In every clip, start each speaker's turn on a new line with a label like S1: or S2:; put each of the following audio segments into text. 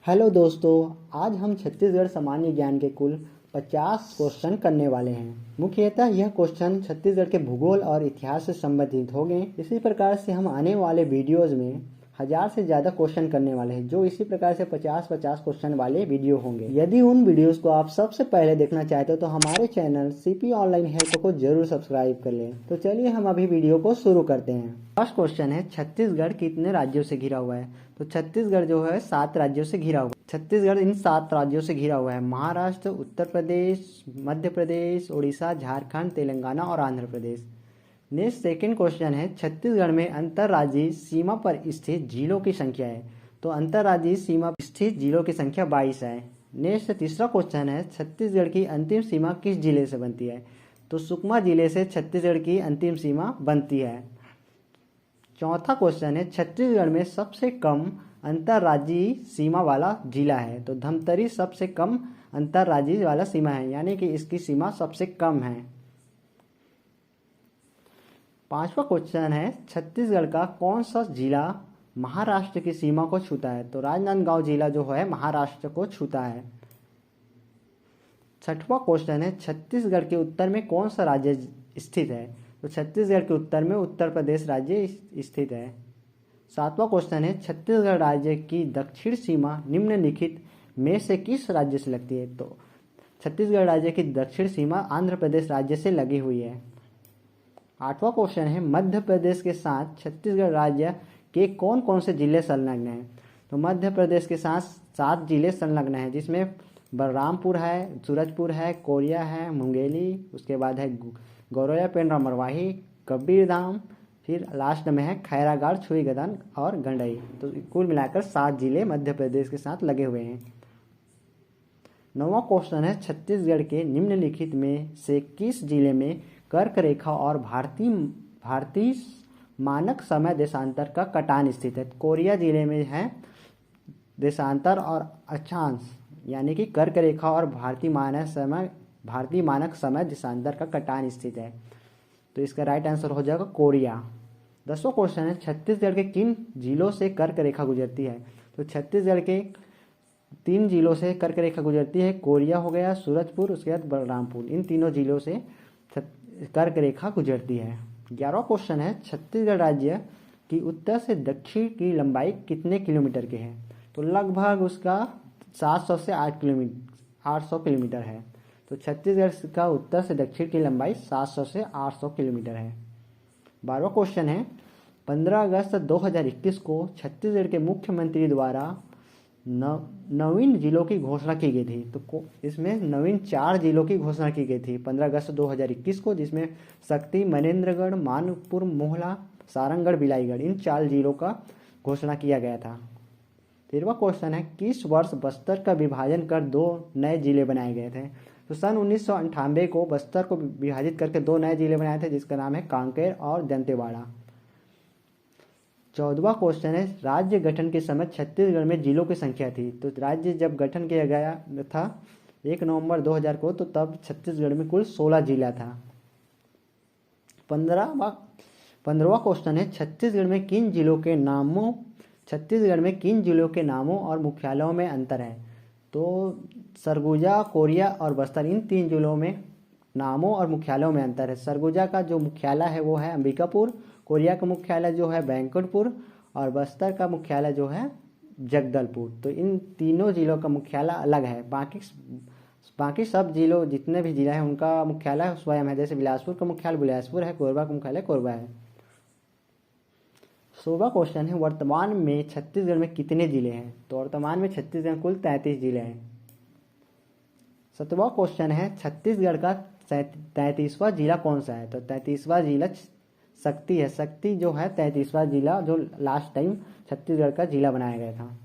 S1: Hello दोस्तों, आज हम छत्तीसगढ़ सामान्य ज्ञान के कुल 50 क्वेश्चन करने वाले हैं। मुख्यतः यह क्वेश्चन छत्तीसगढ़ के भूगोल और इतिहास से संबंधित होंगे। इसी प्रकार से हम आने वाले वीडियोज़ में 1000 से ज़्यादा क्वेश्चन करने वाले हैं, जो इसी प्रकार से 50-50 क्वेश्चन वाले वीडियो होंगे। यदि उन वीडियोज़ को आप सबसे पहले देखना चाहते हो तो हमारे चैनल सीपी ऑनलाइन हेल्प को जरूर सब्सक्राइब कर लें। तो चलिए हम अभी वीडियो को शुरू करते हैं। फर्स्ट क्वेश्चन है, छत्तीसगढ़ कितने राज्यों से घिरा हुआ है? तो छत्तीसगढ़ जो है 7 राज्यों से घिरा हुआ है। छत्तीसगढ़ इन 7 राज्यों से घिरा हुआ है: महाराष्ट्र, उत्तर प्रदेश, मध्य प्रदेश, उड़ीसा, झारखंड, तेलंगाना और Andhra Pradesh. Next second question है, छत्तीसगढ़ में अंतर्राज्यीय सीमा पर स्थित जिलों की संख्या है। तो अंतर्राज्यीय सीमा पर स्थित जिलों की संख्या 22 है। नेक्स्ट तीसरा क्वेश्चन है, छत्तीसगढ़ की अंतिम सीमा किस जिले से बनती है? तो सुकमा जिले से छत्तीसगढ़ की अंतिम सीमा बनती है। चौथा क्वेश्चन है, छत्तीसगढ़ में सबसे कम अंतर्राज्यीय सीमा वाला जिला है। तो धमतरी सबसे कम अंतर्राज्यीय वाला सीमा है, यानी कि इसकी सीमा सबसे कम है। पांचवा क्वेश्चन है, छत्तीसगढ़ का कौन सा जिला महाराष्ट्र की सीमा को छूता है? तो राजनांदगांव जिला जो है महाराष्ट्र को छूता है। छठवां क्वेश्चन है, छत्तीसगढ़ के उत्तर में कौन सा राज्य स्थित है? तो छत्तीसगढ़ के उत्तर में उत्तर प्रदेश राज्य स्थित है। सातवां क्वेश्चन है, छत्तीसगढ़ राज्य की दक्षिण सीमा निम्नलिखित में से किस राज्य से लगती है? तो छत्तीसगढ़ राज्य की दक्षिण सीमा आंध्र प्रदेश राज्य से लगी हुई है। आठवां क्वेश्चन है, मध्य प्रदेश के साथ छत्तीसगढ़ राज्य के कौन कौन से जिले संलग्न हैं? तो मध्य प्रदेश के साथ 7 जिले संलग्न हैं, जिसमें बलरामपुर है, सूरजपुर है, कोरिया है, मुंगेली, उसके बाद है गौरैया, पेंड्रा, मरवाही, कबीरधाम, फिर लास्ट में है खैरागढ़, छुईगदन और गंडई। तो कुल मिलाकर 7 जिले मध्य प्रदेश के साथ लगे हुए हैं। 9वां क्वेश्चन है, छत्तीसगढ़ के निम्नलिखित में से किस जिले में कर्क रेखा और भारतीय मानक समय देशांतर का कटान स्थित है? कोरिया जिले में है देशांतर और अक्षांश, यानी कि कर्क रेखा और भारतीय मानक समय देशांतर का कटान स्थित है। तो इसका राइट आंसर हो जाएगा कोरिया। 10वां क्वेश्चन है, छत्तीसगढ़ के किन जिलों से कर्क रेखा गुजरती है? तो छत्तीसगढ़ के 3 जिलों से कर्क रेखा गुजरती है। कोरिया हो गया, सूरजपुर, उसके बाद बलरामपुर। इन तीनों जिलों से कर्क रेखा गुजरती है। 11वां क्वेश्चन है, छत्तीसगढ़ राज्य की उत्तर से दक्षिण की लंबाई कितने किलोमीटर की है? तो लगभग उसका 700 से 800 किलोमीटर है। तो छत्तीसगढ़ का उत्तर से दक्षिण की लंबाई 700 से 800 किलोमीटर है। 12वां क्वेश्चन है, 15 अगस्त 2021 को छत्तीसगढ़ के मुख्यमंत्री द्वारा नवीन जिलों की घोषणा की गई थी। तो इसमें नवीन 4 जिलों की घोषणा की गई थी 15 अगस्त 2021 को, जिसमें शक्ति, मनेन्द्रगढ़, मानपुर, मोहला, सारंगढ़, बिलाईगढ़, इन 4 जिलों का घोषणा किया गया था। 13वां क्वेश्चन है, किस वर्ष बस्तर का विभाजन कर 2 नए जिले बनाए गए थे? तो सन 1998 को बस्तर को विभाजित करके 2 नए जिले बनाए थे, जिसका नाम है कांकेर और दंतेवाड़ा। 14वां क्वेश्चन है, राज्य गठन के समय छत्तीसगढ़ में जिलों की संख्या थी। तो राज्य जब गठन किया गया था 1 नवंबर 2000 को, तो तब छत्तीसगढ़ में कुल 16 जिला था। 15वां क्वेश्चन है, छत्तीसगढ़ में किन जिलों के नामों और मुख्यालयों में अंतर है? तो सरगुजा, कोरिया और बस्तर, इन 3 जिलों में नामों और मुख्यालयों में अंतर है। सरगुजा का जो मुख्यालय है वो है अंबिकापुर, कोरिया का मुख्यालय जो है बैंकुंठपुर और बस्तर का मुख्यालय जो है जगदलपुर। तो इन तीनों जिलों का मुख्यालय अलग है। बाकी सब जिलों, जितने भी जिला हैं, उनका मुख्यालय स्वयं है। जैसे बिलासपुर का मुख्यालय बिलासपुर है, कोरबा का मुख्यालय कोरबा है। 16वां क्वेश्चन है, वर्तमान में छत्तीसगढ़ में कितने जिले हैं? तो वर्तमान में छत्तीसगढ़ कुल 33 जिले हैं। 17वां क्वेश्चन है, छत्तीसगढ़ का 33वां जिला कौन सा है? तो 33वां जिला शक्ति है। शक्ति जो है 33वां जिला जो लास्ट टाइम छत्तीसगढ़ का जिला बनाया गया था।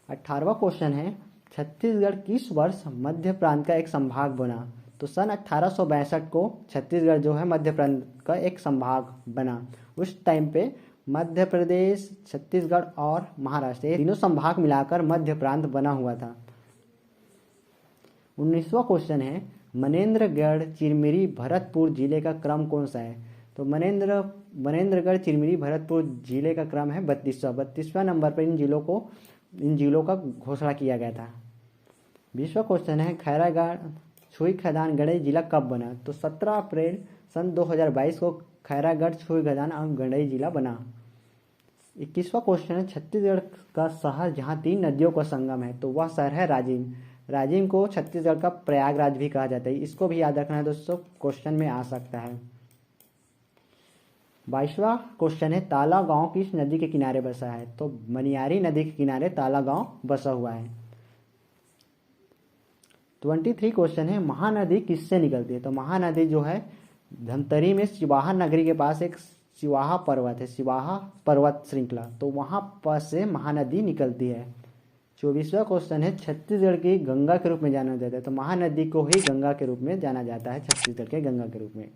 S1: 18वां क्वेश्चन है, छत्तीसगढ़ किस वर्ष मध्य प्रांत का एक संभाग बना? तो सन 1862 को छत्तीसगढ़ जो है मध्य प्रांत का एक संभाग बना। उस टाइम पे मध्य प्रदेश, छत्तीसगढ़ और महाराष्ट्र, ये तीनों संभाग मिलाकर मध्य प्रांत बना हुआ था। 19वां क्वेश्चन है, मनेन्द्रगढ़, चिरमिरी, भरतपुर जिले का क्रम कौन सा है? तो मनेन्द्रगढ़, चिरमिरी, भरतपुर जिले का क्रम है 32वां नंबर पर इन जिलों को इन जिलों का घोषणा किया गया था। 20वां क्वेश्चन है खैरागढ़ छुई खदान गणेश जिला कब बना? तो 17 अप्रैल सन 2022 को खैरागढ़ छुई खदान अब गणेश जिला बना। 21वां क्वेश्चन है छत्तीसगढ़ का शहर जहाँ 3 नदियों का संगम है, तो वह शहर है राजिम। राजिम को छत्तीसगढ़ का प्रयागराज भी कहा जाता है। इसको भी याद रखना है दोस्तों, क्वेश्चन में आ सकता है। 22वां क्वेश्चन है ताला गांव किस नदी के किनारे बसा है? तो मनियारी नदी के किनारे ताला गांव बसा हुआ है। 23 क्वेश्चन है महानदी किससे निकलती है? तो महानदी जो है धमतरी में सिवाहा नगरी के पास एक सिवाहा पर्वत है, सिवाहा पर्वत श्रृंखला, तो वहां पर से महानदी निकलती है। 24वां क्वेश्चन है छत्तीसगढ़ की गंगा के रूप में जाना जाता है, तो महानदी को ही गंगा के रूप में जाना जाता है, छत्तीसगढ़ के गंगा के रूप में।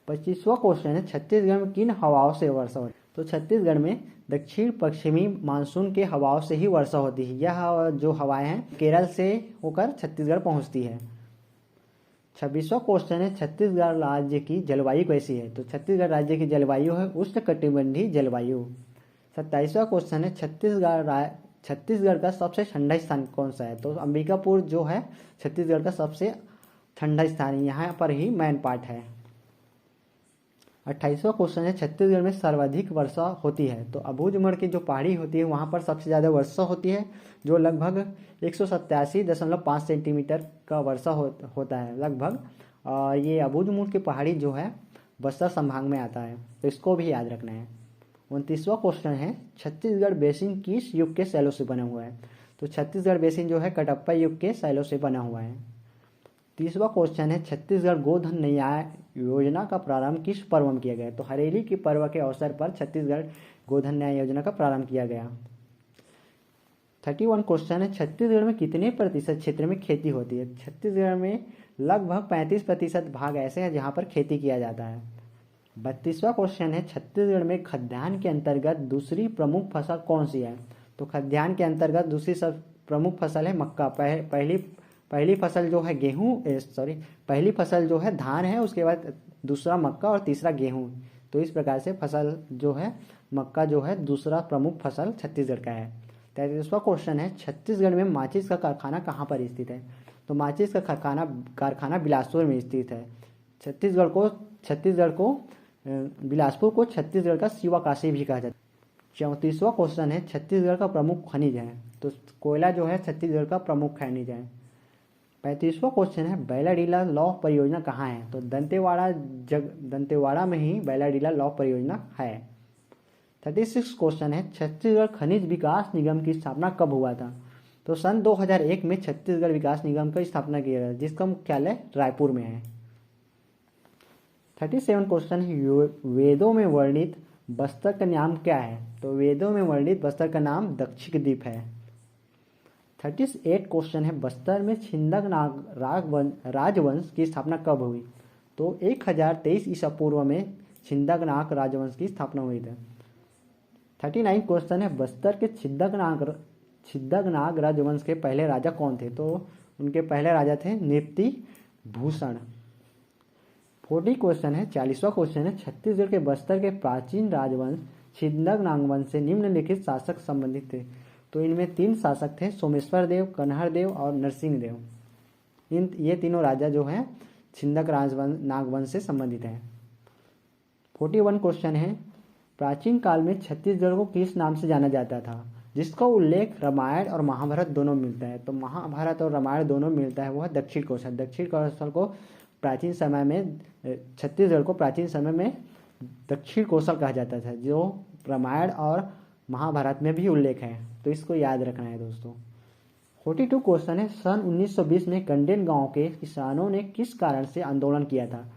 S1: 25वां क्वेश्चन है छत्तीसगढ़ में किन हवाओं से वर्षा होती है? तो छत्तीसगढ़ में दक्षिण पश्चिमी मानसून के हवाओं से ही वर्षा होती है। यह जो हवाएं हैं केरल से होकर छत्तीसगढ़ पहुंचती है। 26वां क्वेश्चन है छत्तीसगढ़ राज्य की जलवायु कैसी है? तो छत्तीसगढ़ राज्य की जलवायु है उष्णकटिबंधीय जलवायु। 27वां क्वेश्चन है छत्तीसगढ़ का सबसे ठंडा स्थान कौन सा है? तो अंबिकापुर जो है छत्तीसगढ़ का सबसे ठंडा स्थान है, यहाँ पर ही मैन पार्ट है। 28वां क्वेश्चन है छत्तीसगढ़ में सर्वाधिक वर्षा होती है? तो अबूझमाड़ की जो पहाड़ी होती है वहाँ पर सबसे ज़्यादा वर्षा होती है, जो लगभग 187.5 सेंटीमीटर का वर्षा होता है लगभग। ये अबूझमाड़ की पहाड़ी जो है बस्तर संभाग में आता है, तो इसको भी याद रखना है। 29वां क्वेश्चन है छत्तीसगढ़ बेसिन किस युग के शैलों से बना हुआ है? तो छत्तीसगढ़ बेसिन जो है कडप्पा युग के शैलों से बना हुआ है। 30वां क्वेश्चन है छत्तीसगढ़ गोधन न्याय योजना का प्रारंभ किस पर्व में किया गया? तो हरेली के पर्व के अवसर पर छत्तीसगढ़ गोधन न्याय योजना का प्रारंभ किया गया। 31 क्वेश्चन है छत्तीसगढ़ में कितने प्रतिशत क्षेत्र में खेती होती है? छत्तीसगढ़ में लगभग 35% भाग ऐसे हैं जहां पर खेती किया जाता है। 32वां क्वेश्चन है छत्तीसगढ़ में खाद्यान्न के अंतर्गत दूसरी प्रमुख फसल कौन सी है? तो खाद्यान्न के अंतर्गत दूसरी सब प्रमुख फसल है मक्का। पहली फसल जो है पहली फसल जो है धान है, उसके बाद दूसरा मक्का और तीसरा गेहूं। तो इस प्रकार से फसल जो है मक्का जो है दूसरा प्रमुख फसल छत्तीसगढ़ का है। 33वां क्वेश्चन है छत्तीसगढ़ में माचिस का कारखाना कहाँ पर स्थित है? तो माचिस का कारखाना बिलासपुर में स्थित है। बिलासपुर को छत्तीसगढ़ का शिवा काशी भी कहा जाता है। 34वां क्वेश्चन है छत्तीसगढ़ का प्रमुख खनिज है? तो कोयला जो है छत्तीसगढ़ का प्रमुख खनिज है। 35वां क्वेश्चन है बैलाडीला लौह परियोजना कहाँ है? तो दंतेवाड़ा में ही बैलाडीला लौह परियोजना है। 36 क्वेश्चन है छत्तीसगढ़ खनिज विकास निगम की स्थापना कब हुआ था? तो सन 2001 में छत्तीसगढ़ विकास निगम की स्थापना किया गया, जिसका मुख्यालय रायपुर में है। 37 क्वेश्चन है वेदों में वर्णित बस्तर का नाम क्या है? तो वेदों में वर्णित बस्तर का नाम दक्षिण द्वीप है। 38 क्वेश्चन है बस्तर में छिंदक राजवंश की स्थापना कब हुई? तो 1023 ईसा पूर्व में छिंदकनाग राजवंश की स्थापना हुई थी। 39 क्वेश्चन है बस्तर के छिंदकनाग राजवंश के पहले राजा कौन थे? तो उनके पहले राजा थे नृपति भूषण। 40 क्वेश्चन है 40वां क्वेश्चन है छत्तीसगढ़ के बस्तर के प्राचीन राजवंश छिंदकनाग वंश से निम्नलिखित शासक संबंधित थे? तो इनमें 3 शासक थे, सोमेश्वर देव, कन्हर देव और नरसिंह देव। ये तीनों राजा जो हैं छिंदक नागवंश से संबंधित हैं। 41 क्वेश्चन है प्राचीन काल में छत्तीसगढ़ को किस नाम से जाना जाता था, जिसका उल्लेख रामायण और महाभारत दोनों मिलता है? तो महाभारत और रामायण दोनों मिलता है, वह दक्षिण कौशल। दक्षिण कौशल को प्राचीन समय में छत्तीसगढ़ को प्राचीन समय में दक्षिण कौशल कहा जाता था, जो रामायण और महाभारत में भी उल्लेख है, तो इसको याद रखना है दोस्तों। 42 क्वेश्चन है सन 1920 में कंडेल गांव के किसानों ने किस कारण से आंदोलन किया था?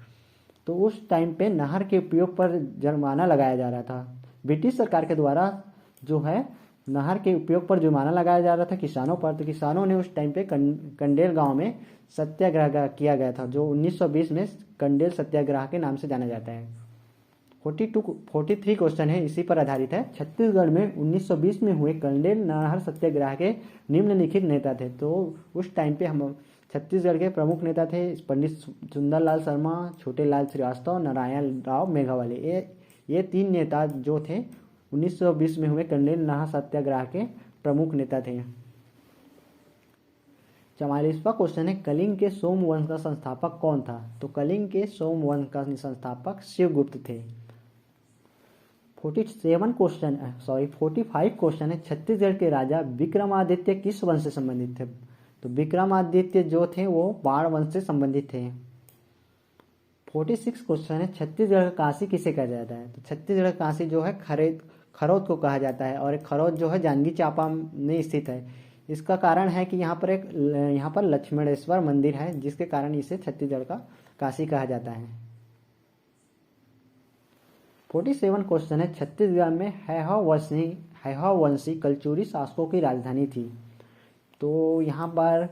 S1: तो उस टाइम पे नहर के उपयोग पर जुर्माना लगाया जा रहा था। ब्रिटिश सरकार के द्वारा जो है नहर के उपयोग पर जुर्माना लगाया जा रहा था किसानों पर, तो किसानों ने उस टाइम पे कंडेल गांव में सत्याग्रह किया गया था, जो 1920 में कंडेल सत्याग्रह के नाम से जाना जाता है। 43 क्वेश्चन है इसी पर आधारित है। छत्तीसगढ़ में 1920 में हुए कंडेल नहर सत्याग्रह के निम्नलिखित नेता थे? तो उस टाइम पे हम छत्तीसगढ़ के प्रमुख नेता थे पंडित सुंदरलाल शर्मा, छोटे लाल श्रीवास्तव, नारायण राव मेघावाले। ये 3 नेता जो थे 1920 में हुए कंडेल नहर सत्याग्रह के प्रमुख नेता थे। 44वां क्वेश्चन है, कलिंग के सोम वंश का संस्थापक कौन था? तो कलिंग के सोम वंश का संस्थापक शिवगुप्त थे। 45 क्वेश्चन है, छत्तीसगढ़ के राजा विक्रमादित्य किस वंश से संबंधित थे? तो विक्रमादित्य जो थे वो बाण वंश से संबंधित थे। 46 क्वेश्चन है, छत्तीसगढ़ का काशी किसे कहा जाता है? तो छत्तीसगढ़ का काशी जो है खरौद को कहा जाता है, और एक खरौद जो है जांजगीर चांपा में स्थित है। इसका कारण है कि यहाँ पर लक्ष्मणेश्वर मंदिर है, जिसके कारण इसे छत्तीसगढ़ का काशी कहा जाता है। 47 क्वेश्चन है, छत्तीसगढ़ में हैहव वंशी कलचुरी शासकों की राजधानी थी। तो यहाँ पर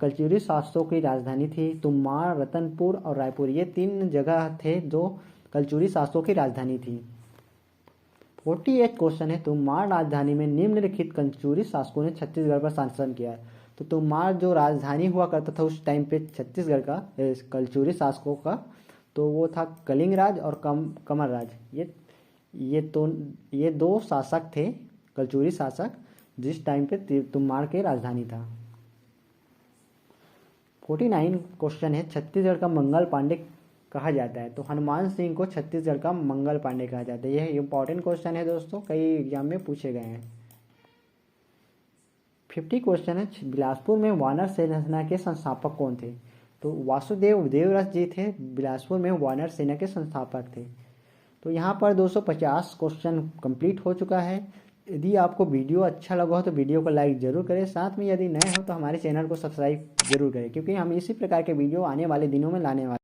S1: कलचुरी शासकों की राजधानी थी तुम्माड़, रतनपुर और रायपुर, ये 3 जगह थे जो कलचुरी शासकों की राजधानी थी। 48 क्वेश्चन है, तुम्माड़ राजधानी में निम्नलिखित कलचुरी शासकों ने छत्तीसगढ़ पर शासन किया। तो तुम्माड़ जो राजधानी हुआ करता था उस टाइम पे छत्तीसगढ़ का कलचुरी शासकों का, तो वो था कलिंग राज और कमर राज। ये 2 शासक थे, कलचुरी शासक, जिस टाइम पे तुम्माड़ के राजधानी था। 49 क्वेश्चन है, छत्तीसगढ़ का मंगल पांडे कहा जाता है। तो हनुमान सिंह को छत्तीसगढ़ का मंगल पांडे कहा जाता है। यह इंपॉर्टेंट क्वेश्चन है दोस्तों, कई एग्जाम में पूछे गए हैं। 50 क्वेश्चन है, बिलासपुर में वानर सेना के संस्थापक कौन थे? तो वासुदेव देवव्रत जी थे, बिलासपुर में वानर सेना के संस्थापक थे। तो यहाँ पर 250 क्वेश्चन कंप्लीट हो चुका है। यदि आपको वीडियो अच्छा लगा हो तो वीडियो को लाइक जरूर करें, साथ में यदि नए हो तो हमारे चैनल को सब्सक्राइब जरूर करें, क्योंकि हम इसी प्रकार के वीडियो आने वाले दिनों में लाने वाले